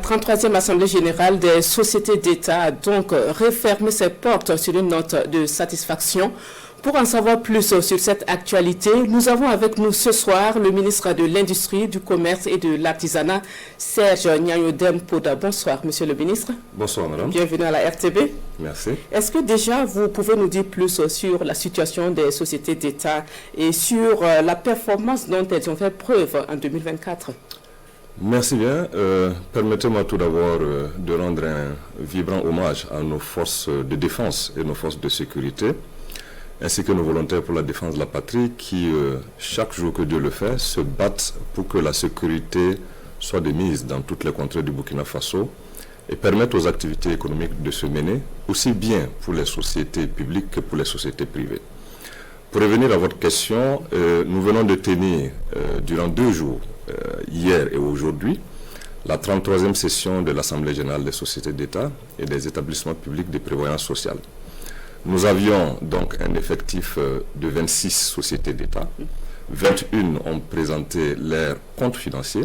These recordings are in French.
33e Assemblée générale des sociétés d'État a donc refermé ses portes sur une note de satisfaction. Pour en savoir plus sur cette actualité, nous avons avec nous ce soir le ministre de l'Industrie, du Commerce et de l'Artisanat, Serge Niayodem Poda. Bonsoir, monsieur le ministre. Bonsoir, madame. Bienvenue à la RTB. Merci. Est-ce que déjà vous pouvez nous dire plus sur la situation des sociétés d'État et sur la performance dont elles ont fait preuve en 2024? Merci bien. Permettez-moi tout d'abord de rendre un vibrant hommage à nos forces de défense et nos forces de sécurité, ainsi que nos volontaires pour la défense de la patrie qui, chaque jour que Dieu le fait, se battent pour que la sécurité soit de mise dans toutes les contrées du Burkina Faso et permettent aux activités économiques de se mener, aussi bien pour les sociétés publiques que pour les sociétés privées. Pour revenir à votre question, nous venons de tenir durant 2 jours, hier et aujourd'hui, la 33e session de l'Assemblée générale des sociétés d'État et des établissements publics de prévoyance sociale. Nous avions donc un effectif de 26 sociétés d'État. 21 ont présenté leurs comptes financiers.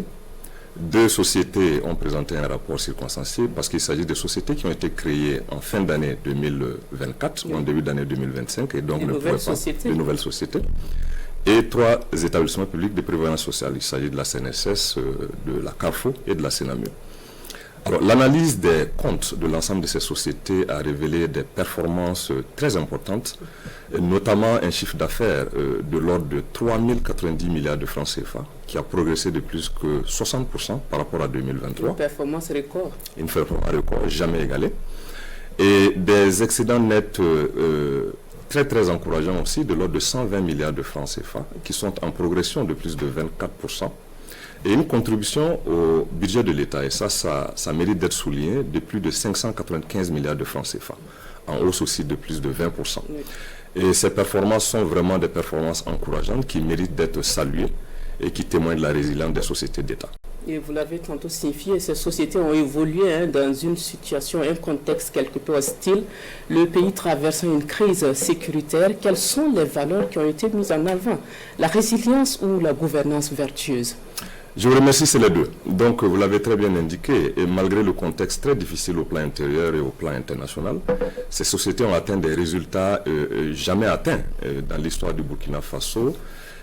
2 sociétés ont présenté un rapport circonstancié parce qu'il s'agit de sociétés qui ont été créées en fin d'année 2024 ou en début d'année 2025 et donc ne pouvaient pas de nouvelles sociétés. Et 3 établissements publics de prévoyance sociale. Il s'agit de la CNSS, de la CARFO et de la CENAMU. Alors, l'analyse des comptes de l'ensemble de ces sociétés a révélé des performances très importantes, notamment un chiffre d'affaires de l'ordre de 3 090 milliards de francs CFA, qui a progressé de plus que 60% par rapport à 2023. Une performance record. Une performance record, jamais égalée. Et des excédents nets très encourageants aussi, de l'ordre de 120 milliards de francs CFA, qui sont en progression de plus de 24%. Et une contribution au budget de l'État, et ça mérite d'être souligné, de plus de 595 milliards de francs CFA, en hausse aussi de plus de 20%. Oui. Et ces performances sont vraiment des performances encourageantes qui méritent d'être saluées et qui témoignent de la résilience des sociétés d'État. Et vous l'avez tantôt signifié, ces sociétés ont évolué dans une situation, un contexte quelque peu hostile, le pays traversant une crise sécuritaire. Quelles sont les valeurs qui ont été mises en avant? La résilience ou la gouvernance vertueuse? Je vous remercie, c'est les deux. Donc, vous l'avez très bien indiqué, et malgré le contexte très difficile au plan intérieur et au plan international, ces sociétés ont atteint des résultats jamais atteints dans l'histoire du Burkina Faso.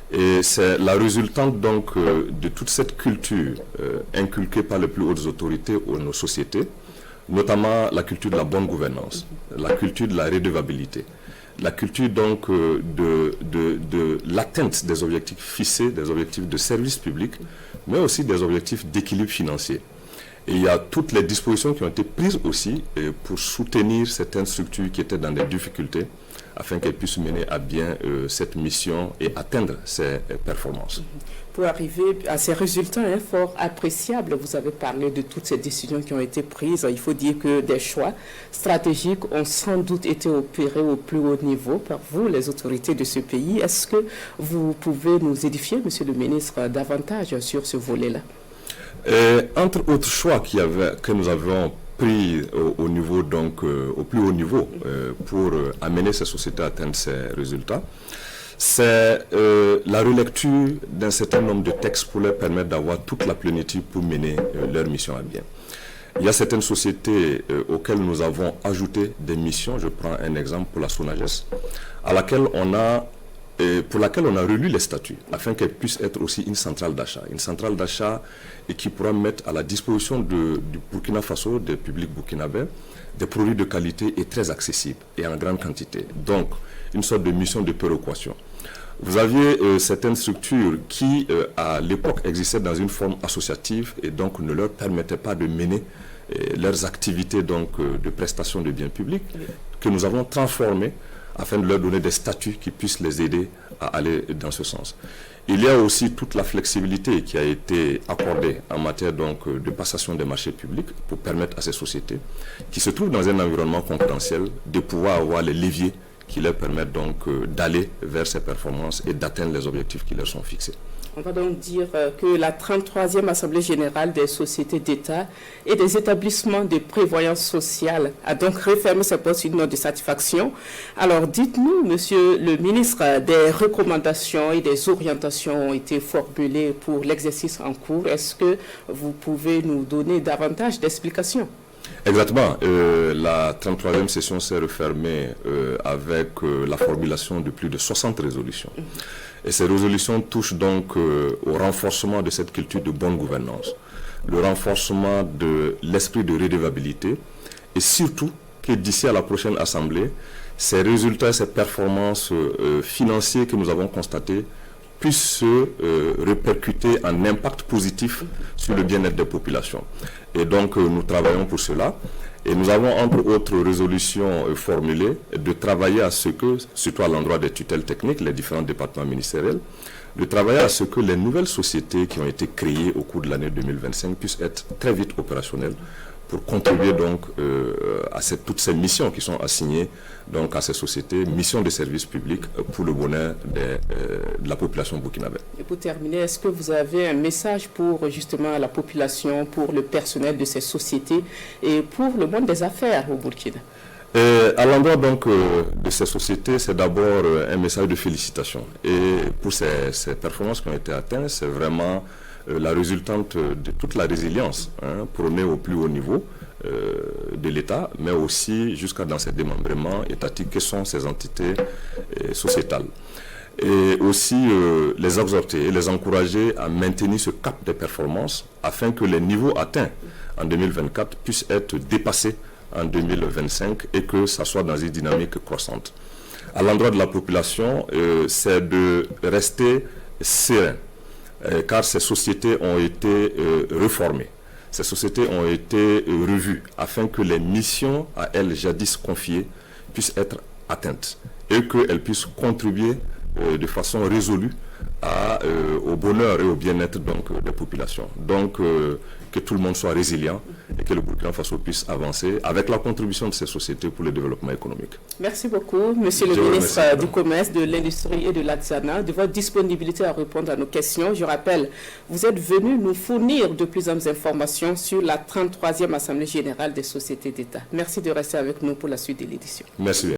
Et c'est la résultante donc de toute cette culture inculquée par les plus hautes autorités de nos sociétés, notamment la culture de la bonne gouvernance, la culture de la redevabilité, la culture donc de l'atteinte des objectifs fixés, des objectifs de service public, mais aussi des objectifs d'équilibre financier. Et il y a toutes les dispositions qui ont été prises aussi pour soutenir certaines structures qui étaient dans des difficultés, afin qu'elles puissent mener à bien cette mission et atteindre ces performances. Pour arriver à ces résultats fort appréciables, vous avez parlé de toutes ces décisions qui ont été prises. Il faut dire que des choix stratégiques ont sans doute été opérés au plus haut niveau par vous, les autorités de ce pays. Est-ce que vous pouvez nous édifier, monsieur le ministre, davantage sur ce volet-là? Entre autres choix que nous avons pris au niveau au plus haut niveau pour amener ces sociétés à atteindre ces résultats, c'est la relecture d'un certain nombre de textes pour leur permettre d'avoir toute la plénitude pour mener leur mission à bien. Il y a certaines sociétés auxquelles nous avons ajouté des missions. Je prends un exemple pour la SONAGES, pour laquelle on a relu les statuts, afin qu'elle puisse être aussi une centrale d'achat. Une centrale d'achat et qui pourra mettre à la disposition du Burkina Faso, des publics burkinabés, des produits de qualité et très accessibles et en grande quantité. Donc, une sorte de mission de péréquation. Vous aviez certaines structures qui, à l'époque, existaient dans une forme associative et donc ne leur permettaient pas de mener leurs activités de prestation de biens publics, que nous avons transformées afin de leur donner des statuts qui puissent les aider à aller dans ce sens. Il y a aussi toute la flexibilité qui a été accordée en matière de passation des marchés publics pour permettre à ces sociétés qui se trouvent dans un environnement concurrentiel de pouvoir avoir les leviers qui leur permettent d'aller vers ces performances et d'atteindre les objectifs qui leur sont fixés. On va donc dire que la 33e Assemblée générale des sociétés d'État et des établissements de prévoyance sociale a donc refermé ses portes sur une note de satisfaction. Alors dites-nous, monsieur le ministre, des recommandations et des orientations ont été formulées pour l'exercice en cours. Est-ce que vous pouvez nous donner davantage d'explications? Exactement. La 33e session s'est refermée avec la formulation de plus de 60 résolutions. Et ces résolutions touchent donc au renforcement de cette culture de bonne gouvernance, le renforcement de l'esprit de redevabilité et surtout que d'ici à la prochaine Assemblée, ces résultats, ces performances financières que nous avons constatées puissent se répercuter en impact positif sur le bien-être des populations. Et donc, nous travaillons pour cela. Et nous avons, entre autres résolutions formulées, de travailler à ce que, surtout à l'endroit des tutelles techniques, les différents départements ministériels, de travailler à ce que les nouvelles sociétés qui ont été créées au cours de l'année 2025 puissent être très vite opérationnelles pour contribuer donc à toutes ces missions qui sont assignées donc à ces sociétés, missions de service public pour le bonheur de la population burkinabé. Et pour terminer, est-ce que vous avez un message pour justement la population, pour le personnel de ces sociétés et pour le monde des affaires au Burkina? À l'endroit donc de ces sociétés, c'est d'abord un message de félicitations. Et pour ces performances qui ont été atteintes, c'est vraiment la résultante de toute la résilience prônée au plus haut niveau de l'État, mais aussi jusqu'à dans ces démembrements étatiques que sont ces entités sociétales. Et aussi les exhorter et les encourager à maintenir ce cap des performances afin que les niveaux atteints en 2024 puissent être dépassés en 2025 et que ça soit dans une dynamique croissante. À l'endroit de la population, c'est de rester serein. Car ces sociétés ont été reformées, ces sociétés ont été revues afin que les missions à elles jadis confiées puissent être atteintes et qu'elles puissent contribuer de façon résolue au bonheur et au bien-être des populations. Donc que tout le monde soit résilient et que le Burkina Faso puisse avancer avec la contribution de ces sociétés pour le développement économique. Merci beaucoup, monsieur le ministre du Commerce, de l'Industrie et de l'Artisanat, de votre disponibilité à répondre à nos questions. Je rappelle, vous êtes venu nous fournir de plus amples informations sur la 33e Assemblée générale des sociétés d'État. Merci de rester avec nous pour la suite de l'édition. Merci bien.